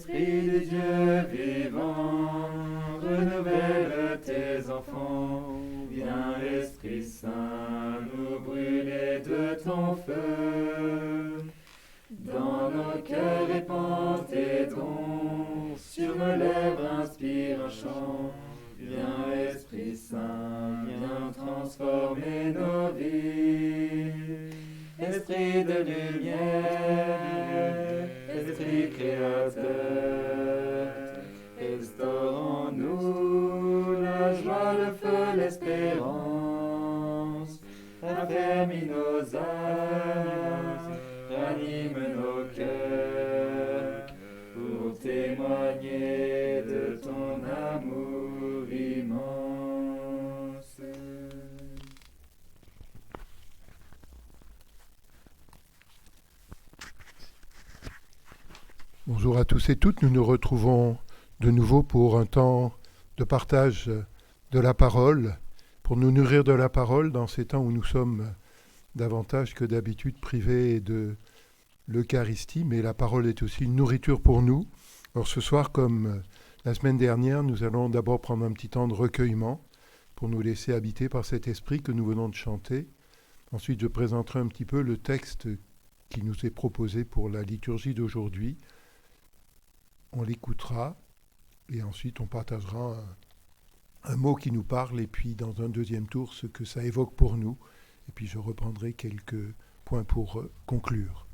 Esprit du Dieu vivant, renouvelle tes enfants. Viens, Esprit Saint, nous brûler de ton feu. Dans nos cœurs répand tes dons, sur nos lèvres inspire un chant. Viens, Esprit Saint, viens transformer nos vies. Esprit de lumière, Esprit créateur, restaure en nous la joie, le feu, l'espérance. Raffermis nos âmes, ranime nos cœurs, pour témoigner de ton amour immense. Bonjour à tous et toutes, nous nous retrouvons de nouveau pour un temps de partage de la parole, pour nous nourrir de la parole dans ces temps où nous sommes davantage que d'habitude privés de l'Eucharistie, mais la parole est aussi une nourriture pour nous. Alors ce soir, comme la semaine dernière, nous allons d'abord prendre un petit temps de recueillement pour nous laisser habiter par cet esprit que nous venons de chanter. Ensuite, je présenterai un petit peu le texte qui nous est proposé pour la liturgie d'aujourd'hui. On l'écoutera et ensuite on partagera un mot qui nous parle et puis dans un deuxième tour ce que ça évoque pour nous. Et puis je reprendrai quelques points pour conclure.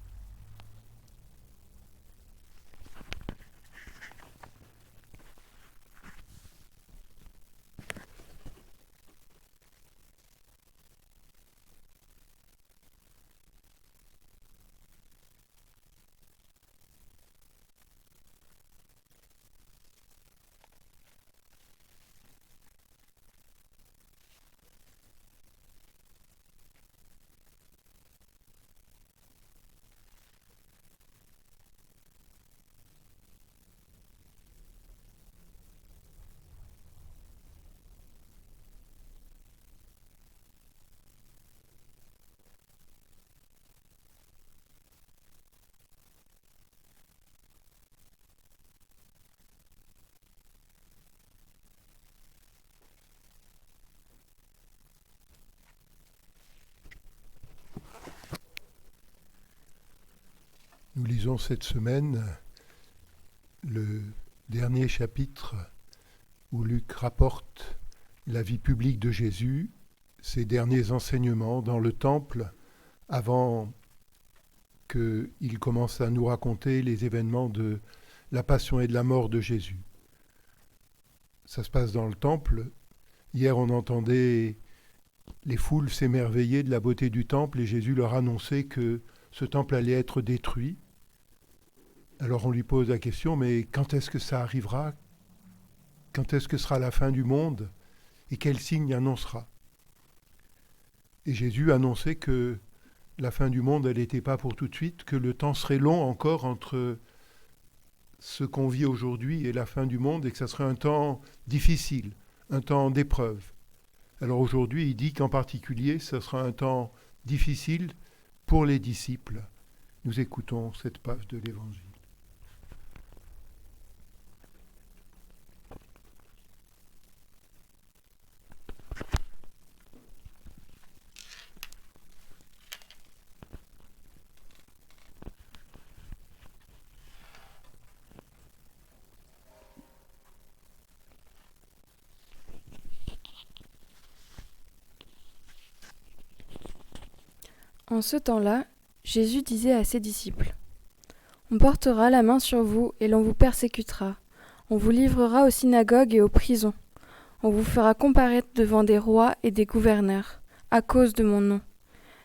Nous lisons cette semaine le dernier chapitre où Luc rapporte la vie publique de Jésus, ses derniers enseignements dans le temple avant qu'il commence à nous raconter les événements de la passion et de la mort de Jésus. Ça se passe dans le temple. Hier, on entendait les foules s'émerveiller de la beauté du temple et Jésus leur annonçait que ce temple allait être détruit. Alors on lui pose la question, mais quand est-ce que ça arrivera? Quand est-ce que sera la fin du monde? Et quel signe annoncera? Et Jésus annonçait que la fin du monde, elle n'était pas pour tout de suite, que le temps serait long encore entre ce qu'on vit aujourd'hui et la fin du monde, et que ça serait un temps difficile, un temps d'épreuve. Alors aujourd'hui, il dit qu'en particulier, ce sera un temps difficile pour les disciples. Nous écoutons cette page de l'Évangile. En ce temps-là, Jésus disait à ses disciples : « On portera la main sur vous et l'on vous persécutera. On vous livrera aux synagogues et aux prisons. On vous fera comparaître devant des rois et des gouverneurs, à cause de mon nom.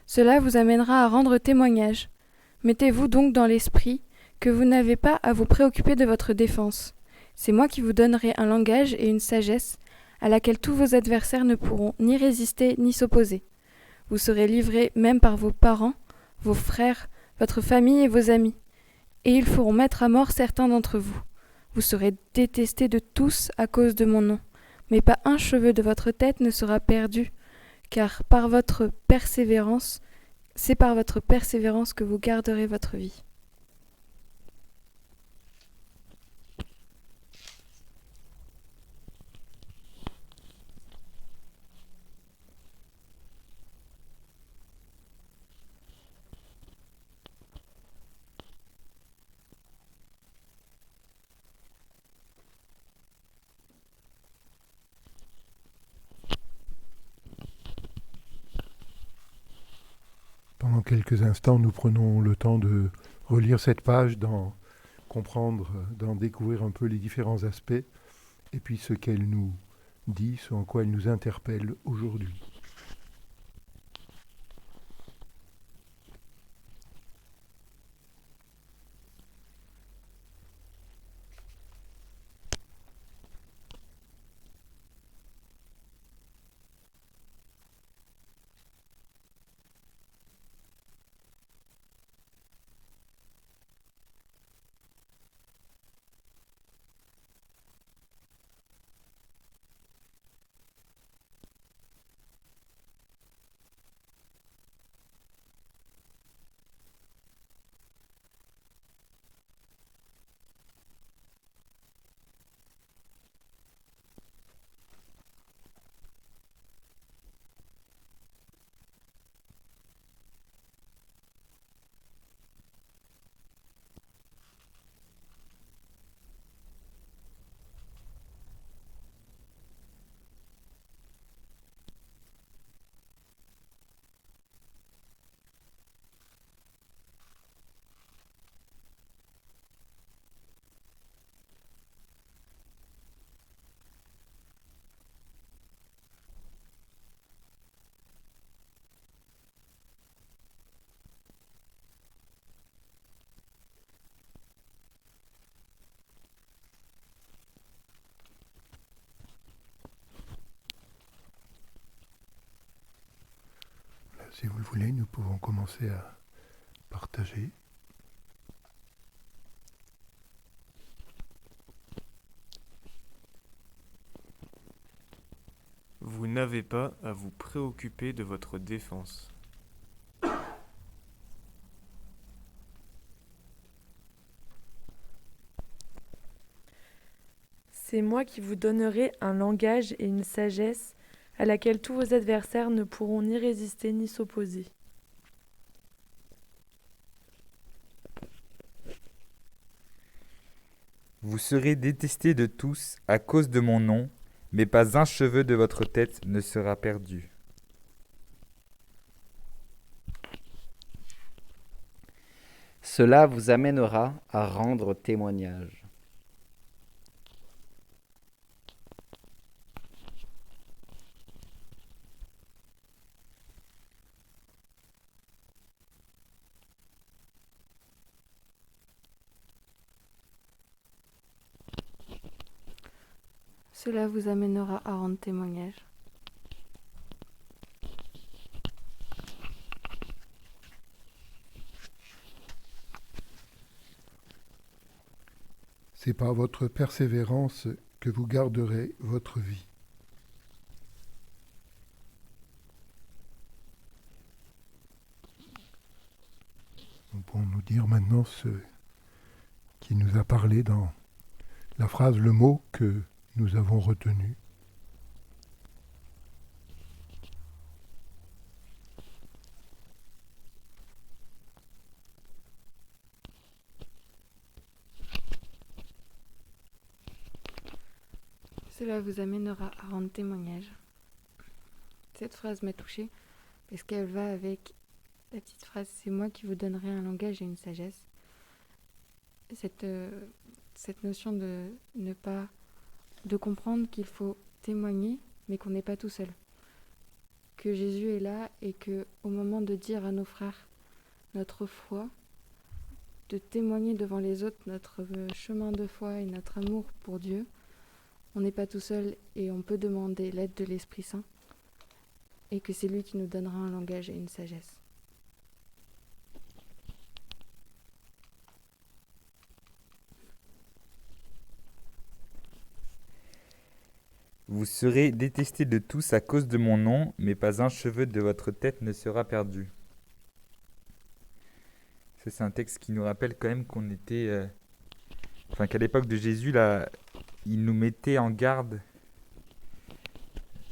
Cela vous amènera à rendre témoignage. Mettez-vous donc dans l'esprit que vous n'avez pas à vous préoccuper de votre défense. C'est moi qui vous donnerai un langage et une sagesse à laquelle tous vos adversaires ne pourront ni résister ni s'opposer. Vous serez livrés même par vos parents, vos frères, votre famille et vos amis. Et ils feront mettre à mort certains d'entre vous. Vous serez détestés de tous à cause de mon nom. Mais pas un cheveu de votre tête ne sera perdu, car c'est par votre persévérance que vous garderez votre vie. » quelques instants, nous prenons le temps de relire cette page, d'en comprendre, d'en découvrir un peu les différents aspects, et puis ce qu'elle nous dit, ce en quoi elle nous interpelle aujourd'hui. Si vous le voulez, nous pouvons commencer à partager. Vous n'avez pas à vous préoccuper de votre défense. C'est moi qui vous donnerai un langage et une sagesse à laquelle tous vos adversaires ne pourront ni résister ni s'opposer. Vous serez détestés de tous à cause de mon nom, mais pas un cheveu de votre tête ne sera perdu. Cela vous amènera à rendre témoignage. Cela vous amènera à rendre témoignage. C'est par votre persévérance que vous garderez votre vie. Nous pouvons nous dire maintenant ce qui nous a parlé dans la phrase, le mot que nous avons retenu. Cela vous amènera à rendre témoignage. Cette phrase m'a touchée parce qu'elle va avec la petite phrase « C'est moi qui vous donnerai un langage et une sagesse ». Cette notion de comprendre qu'il faut témoigner, mais qu'on n'est pas tout seul. Que Jésus est là et que au moment de dire à nos frères notre foi, de témoigner devant les autres notre chemin de foi et notre amour pour Dieu, on n'est pas tout seul et on peut demander l'aide de l'Esprit Saint et que c'est lui qui nous donnera un langage et une sagesse. Vous serez détestés de tous à cause de mon nom, mais pas un cheveu de votre tête ne sera perdu. Ça, c'est un texte qui nous rappelle quand même qu'on était... qu'à l'époque de Jésus, là, il nous mettait en garde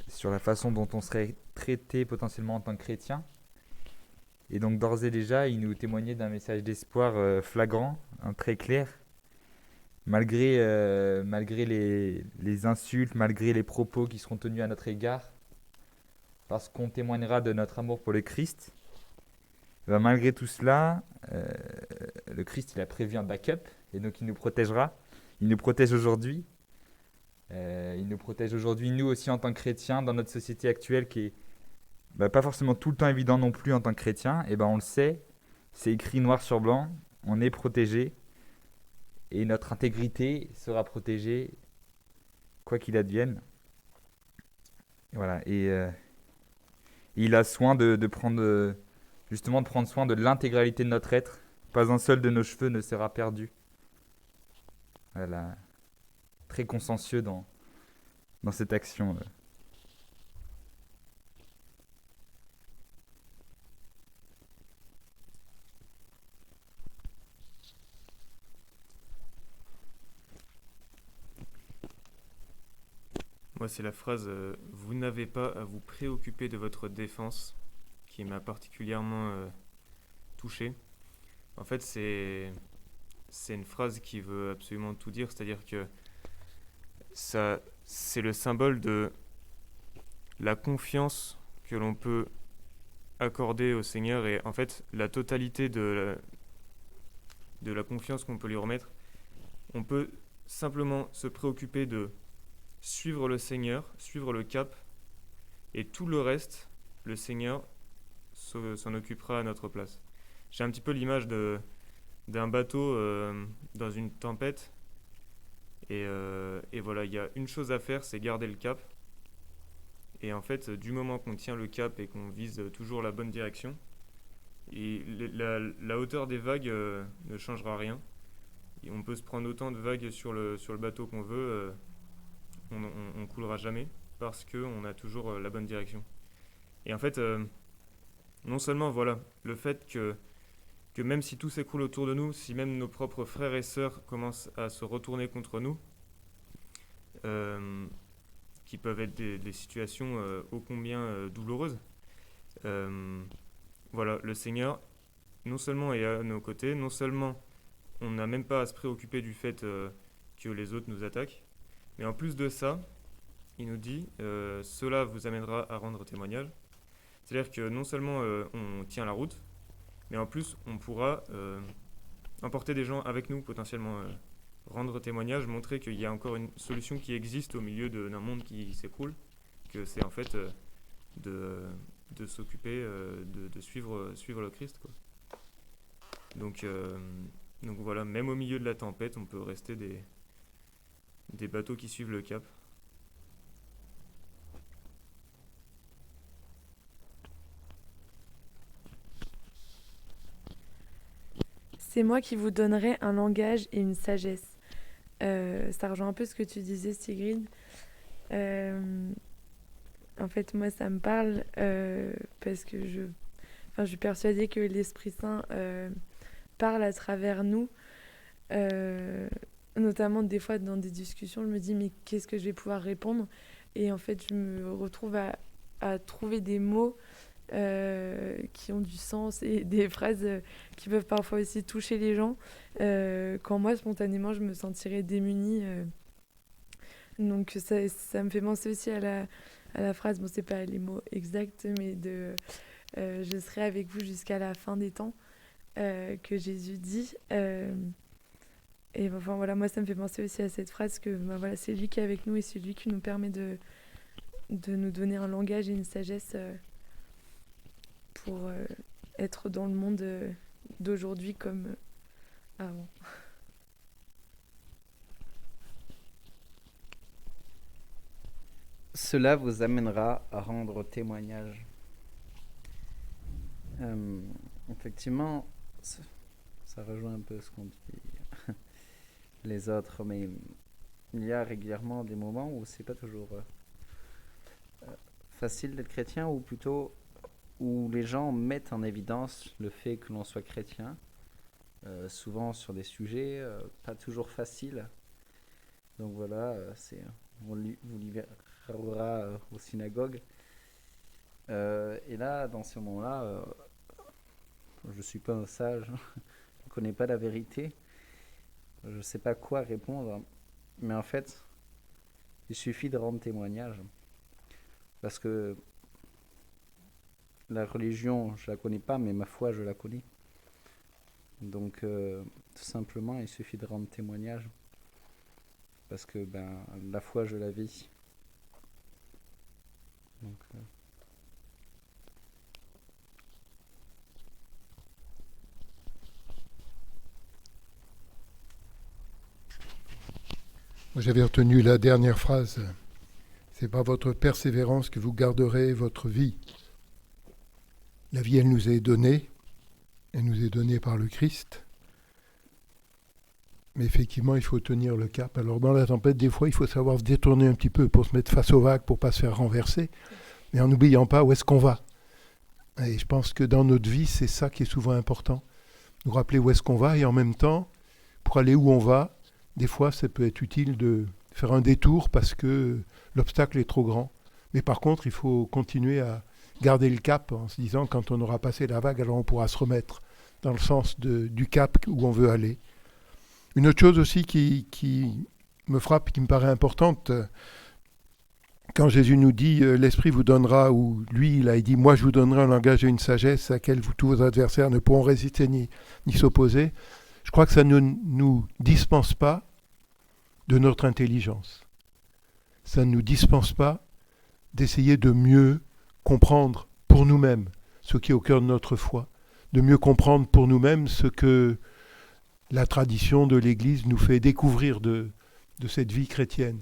sur la façon dont on serait traité potentiellement en tant que chrétien. Et donc d'ores et déjà, il nous témoignait d'un message d'espoir flagrant, très clair. Malgré les insultes, malgré les propos qui seront tenus à notre égard, parce qu'on témoignera de notre amour pour le Christ, Ben, malgré tout cela, le Christ il a prévu un backup et donc il nous protégera. Il nous protège aujourd'hui. Il nous protège aujourd'hui, nous aussi en tant que chrétiens, dans notre société actuelle qui est pas forcément tout le temps évident non plus en tant que chrétien. Et ben on le sait, c'est écrit noir sur blanc, on est protégé et notre intégrité sera protégée quoi qu'il advienne. Voilà. Et il a soin de prendre justement de prendre soin de l'intégralité de notre être. Pas un seul de nos cheveux ne sera perdu. Voilà. Très consciencieux dans cette action. Moi, c'est la phrase vous n'avez pas à vous préoccuper de votre défense qui m'a particulièrement touché. En fait, c'est une phrase qui veut absolument tout dire, c'est-à-dire que ça, c'est le symbole de la confiance que l'on peut accorder au Seigneur et en fait, la totalité de la confiance qu'on peut lui remettre. On peut simplement se préoccuper de suivre le Seigneur, suivre le cap, et tout le reste, le Seigneur s'en occupera à notre place. J'ai un petit peu l'image d'un bateau dans une tempête, et voilà, il y a une chose à faire, c'est garder le cap. Et en fait, du moment qu'on tient le cap et qu'on vise toujours la bonne direction, et la hauteur des vagues ne changera rien. Et on peut se prendre autant de vagues sur le bateau qu'on veut, on coulera jamais parce qu'on a toujours la bonne direction. Et en fait, non seulement voilà, le fait que même si tout s'écroule autour de nous, si même nos propres frères et sœurs commencent à se retourner contre nous, qui peuvent être des situations ô combien douloureuses, voilà, le Seigneur non seulement est à nos côtés, non seulement on n'a même pas à se préoccuper du fait que les autres nous attaquent, mais en plus de ça, il nous dit cela vous amènera à rendre témoignage. C'est-à-dire que non seulement on tient la route, mais en plus on pourra emporter des gens avec nous potentiellement, rendre témoignage, montrer qu'il y a encore une solution qui existe au milieu d'un monde qui s'écroule, que c'est en fait de s'occuper, de suivre le Christ, quoi. Donc voilà, même au milieu de la tempête, on peut rester des bateaux qui suivent le cap. C'est moi qui vous donnerai un langage et une sagesse. Ça rejoint un peu ce que tu disais, Sigrid. En fait, moi, ça me parle parce que je suis persuadée que l'Esprit Saint parle à travers nous. Notamment, des fois, dans des discussions, je me dis, mais qu'est-ce que je vais pouvoir répondre? Et en fait, je me retrouve à trouver des mots qui ont du sens et des phrases qui peuvent parfois aussi toucher les gens quand moi spontanément je me sentirais démunie, donc ça me fait penser aussi à la phrase, bon c'est pas les mots exacts mais je serai avec vous jusqu'à la fin des temps, que Jésus dit, et enfin voilà, moi ça me fait penser aussi à cette phrase que voilà, c'est lui qui est avec nous et c'est lui qui nous permet de nous donner un langage et une sagesse pour être dans le monde d'aujourd'hui comme avant. Cela vous amènera à rendre témoignage. Effectivement, ça rejoint un peu ce qu'ont dit les autres, mais il y a régulièrement des moments où c'est pas toujours facile d'être chrétien, ou plutôt où les gens mettent en évidence le fait que l'on soit chrétien, souvent sur des sujets pas toujours faciles. Donc voilà, vous libérera aux synagogues. Et là, dans ce moment-là, je ne suis pas un sage, je ne connais pas la vérité, je ne sais pas quoi répondre, mais en fait, il suffit de rendre témoignage. Parce que la religion, je la connais pas, mais ma foi, je la connais. Donc, tout simplement, il suffit de rendre témoignage. Parce que la foi, je la vis. Donc, Moi, j'avais retenu la dernière phrase. C'est par votre persévérance que vous garderez votre vie. La vie, elle nous est donnée. Elle nous est donnée par le Christ. Mais effectivement, il faut tenir le cap. Alors dans la tempête, des fois, il faut savoir se détourner un petit peu pour se mettre face aux vagues, pour ne pas se faire renverser, mais en n'oubliant pas où est-ce qu'on va. Et je pense que dans notre vie, c'est ça qui est souvent important. Nous rappeler où est-ce qu'on va, et en même temps, pour aller où on va, des fois, ça peut être utile de faire un détour parce que l'obstacle est trop grand. Mais par contre, il faut continuer à garder le cap en se disant, quand on aura passé la vague, alors on pourra se remettre dans le sens du cap où on veut aller. Une autre chose aussi qui me frappe, qui me paraît importante, quand Jésus nous dit « l'Esprit vous donnera », ou lui, il a dit « moi je vous donnerai un langage et une sagesse à laquelle tous vos adversaires ne pourront résister ni s'opposer », je crois que ça ne nous dispense pas de notre intelligence. Ça ne nous dispense pas d'essayer de mieux comprendre pour nous-mêmes ce qui est au cœur de notre foi, de mieux comprendre pour nous-mêmes ce que la tradition de l'Église nous fait découvrir de cette vie chrétienne.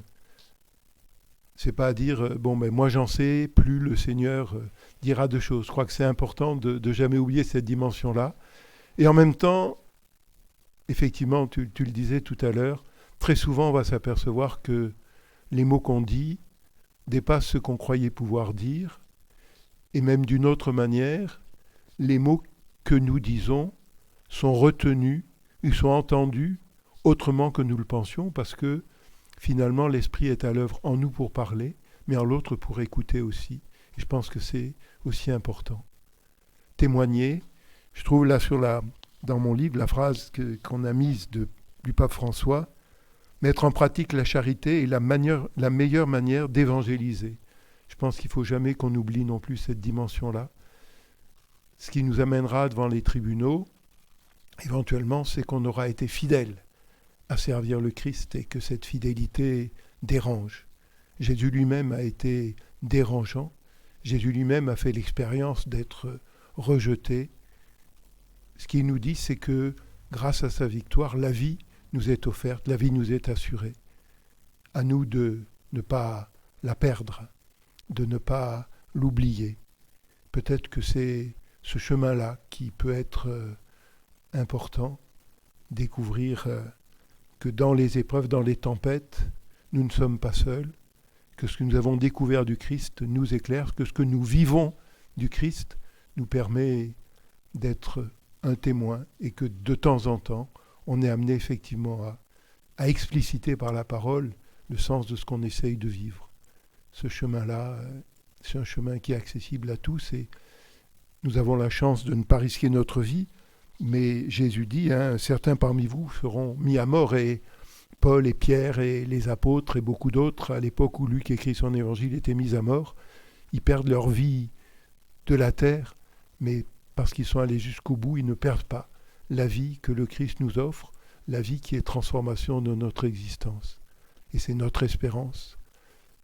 C'est pas à dire, moi j'en sais, plus le Seigneur dira de choses. Je crois que c'est important de jamais oublier cette dimension-là. Et en même temps, effectivement, tu le disais tout à l'heure, très souvent on va s'apercevoir que les mots qu'on dit dépassent ce qu'on croyait pouvoir dire. Et même d'une autre manière, les mots que nous disons sont retenus, ils sont entendus autrement que nous le pensions, parce que finalement l'Esprit est à l'œuvre en nous pour parler, mais en l'autre pour écouter aussi. Et je pense que c'est aussi important. Témoigner, je trouve là dans mon livre la phrase qu'on a mise du pape François, mettre en pratique la charité est la meilleure manière d'évangéliser. Je pense qu'il ne faut jamais qu'on oublie non plus cette dimension-là. Ce qui nous amènera devant les tribunaux, éventuellement, c'est qu'on aura été fidèle à servir le Christ et que cette fidélité dérange. Jésus lui-même a été dérangeant. Jésus lui-même a fait l'expérience d'être rejeté. Ce qu'il nous dit, c'est que grâce à sa victoire, la vie nous est offerte, la vie nous est assurée. À nous de ne pas la perdre, de ne pas l'oublier. Peut-être que c'est ce chemin-là qui peut être important, découvrir que dans les épreuves, dans les tempêtes, nous ne sommes pas seuls, que ce que nous avons découvert du Christ nous éclaire, que ce que nous vivons du Christ nous permet d'être un témoin et que de temps en temps, on est amené effectivement à expliciter par la parole le sens de ce qu'on essaye de vivre. Ce chemin-là, c'est un chemin qui est accessible à tous et nous avons la chance de ne pas risquer notre vie, mais Jésus dit, certains parmi vous seront mis à mort, et Paul et Pierre et les apôtres et beaucoup d'autres, à l'époque où Luc écrit son évangile, étaient mis à mort. Ils perdent leur vie de la terre, mais parce qu'ils sont allés jusqu'au bout, ils ne perdent pas la vie que le Christ nous offre, la vie qui est transformation de notre existence. Et c'est notre espérance.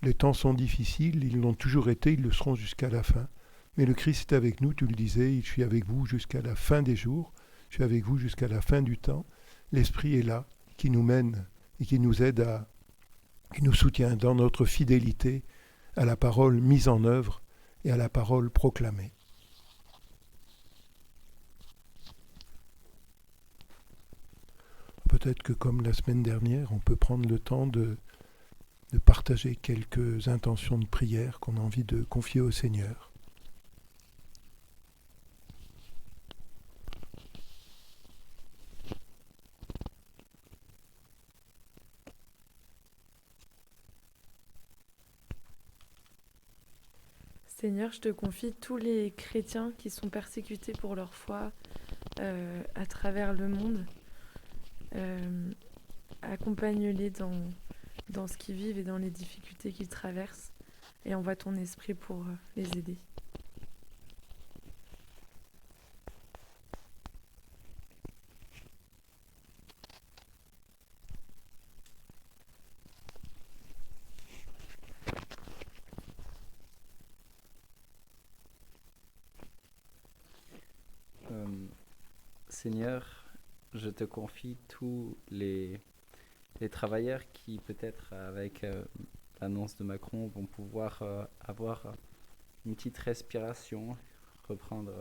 Les temps sont difficiles, ils l'ont toujours été, ils le seront jusqu'à la fin. Mais le Christ est avec nous, tu le disais, je suis avec vous jusqu'à la fin des jours, je suis avec vous jusqu'à la fin du temps. L'Esprit est là, qui nous mène et qui nous aide qui nous soutient dans notre fidélité à la parole mise en œuvre et à la parole proclamée. Peut-être que comme la semaine dernière, on peut prendre le temps de partager quelques intentions de prière qu'on a envie de confier au Seigneur. Seigneur, je te confie tous les chrétiens qui sont persécutés pour leur foi à travers le monde. Accompagne-les dans ce qu'ils vivent et dans les difficultés qu'ils traversent et envoie ton esprit pour les aider. Seigneur, je te confie tous les travailleurs qui, peut-être avec l'annonce de Macron, vont pouvoir avoir une petite respiration, reprendre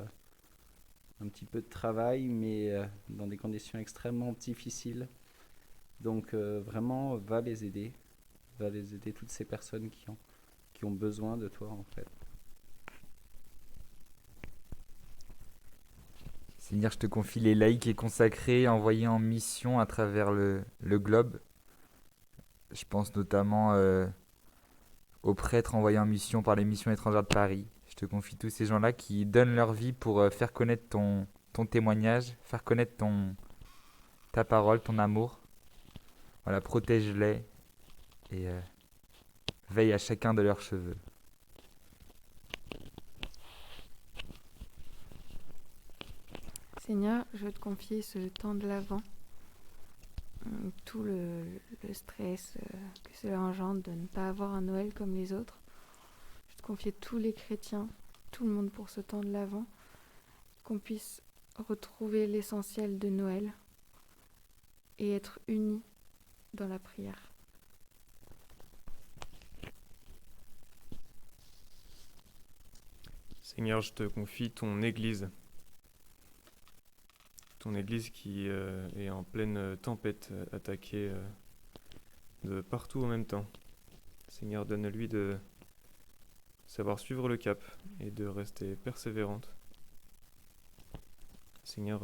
un petit peu de travail, mais dans des conditions extrêmement difficiles. Donc vraiment, va les aider, toutes ces personnes qui ont besoin de toi, en fait. Seigneur, je te confie les laïcs et consacrés envoyés en mission à travers le globe. Je pense notamment aux prêtres envoyés en mission par les missions étrangères de Paris. Je te confie tous ces gens-là qui donnent leur vie pour faire connaître ton témoignage, faire connaître ta parole, ton amour. Voilà, protège-les et veille à chacun de leurs cheveux. Seigneur, je veux te confier ce temps de l'Avent, tout le stress que cela engendre de ne pas avoir un Noël comme les autres. Je te confie tous les chrétiens, tout le monde pour ce temps de l'Avent, qu'on puisse retrouver l'essentiel de Noël et être unis dans la prière. Seigneur, je te confie ton Église. Ton Église qui est en pleine tempête, attaquée de partout en même temps. Seigneur, donne-lui de savoir suivre le cap et de rester persévérante. Seigneur,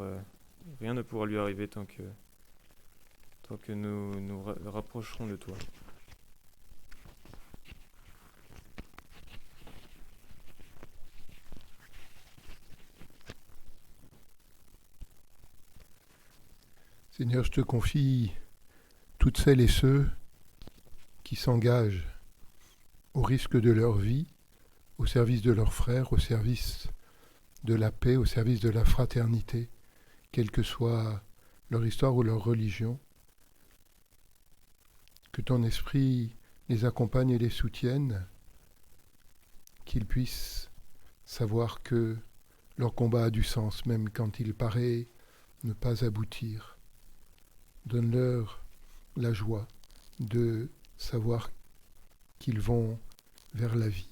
rien ne pourra lui arriver tant que nous nous rapprocherons de toi. Seigneur, je te confie toutes celles et ceux qui s'engagent au risque de leur vie, au service de leurs frères, au service de la paix, au service de la fraternité, quelle que soit leur histoire ou leur religion. Que ton esprit les accompagne et les soutienne, qu'ils puissent savoir que leur combat a du sens, même quand il paraît ne pas aboutir. Donne-leur la joie de savoir qu'ils vont vers la vie.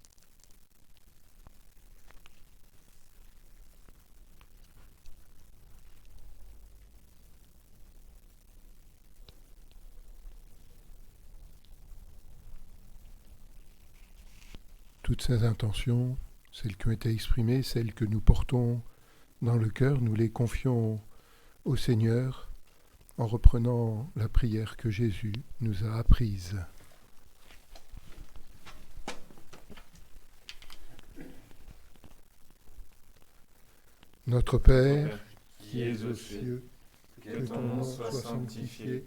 Toutes ces intentions, celles qui ont été exprimées, celles que nous portons dans le cœur, nous les confions au Seigneur en reprenant la prière que Jésus nous a apprise. Notre Père, qui es aux cieux, que ton nom soit sanctifié,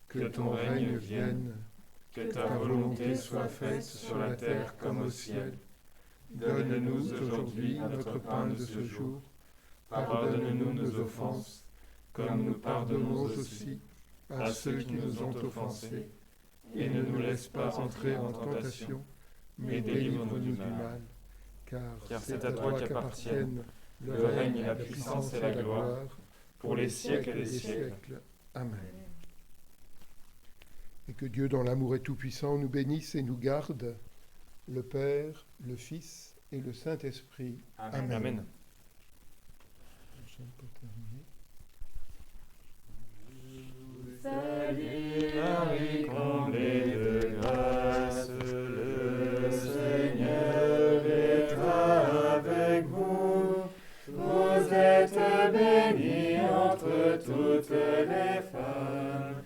que ton règne vienne, que ta volonté soit faite sur la terre comme au ciel. Donne-nous aujourd'hui notre pain de ce jour. Pardonne-nous nos offenses, comme nous pardonnons aussi à ceux qui nous ont offensés. Et ne nous laisse pas entrer en tentation, mais délivre-nous du mal. Car c'est à toi qu'appartiennent le règne, la puissance et la gloire, pour les siècles et des siècles. Amen. Et que Dieu, dans l'amour est tout-puissant, nous bénisse et nous garde, le Père, le Fils et le Saint-Esprit. Amen. Amen. Salut Marie, comblée de grâce, le Seigneur est avec vous. Vous êtes bénie entre toutes les femmes,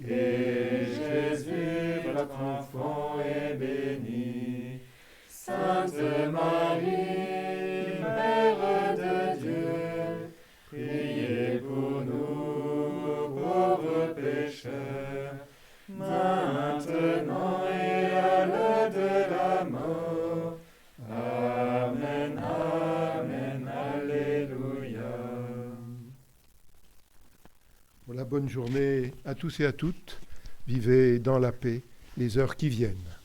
et Jésus, votre enfant, est béni. Sainte Marie, Mère de Dieu, priez pour nous pauvres pécheurs, maintenant et à l'heure de la mort. Amen, Amen, Alléluia. Voilà, bonne journée à tous et à toutes. Vivez dans la paix les heures qui viennent.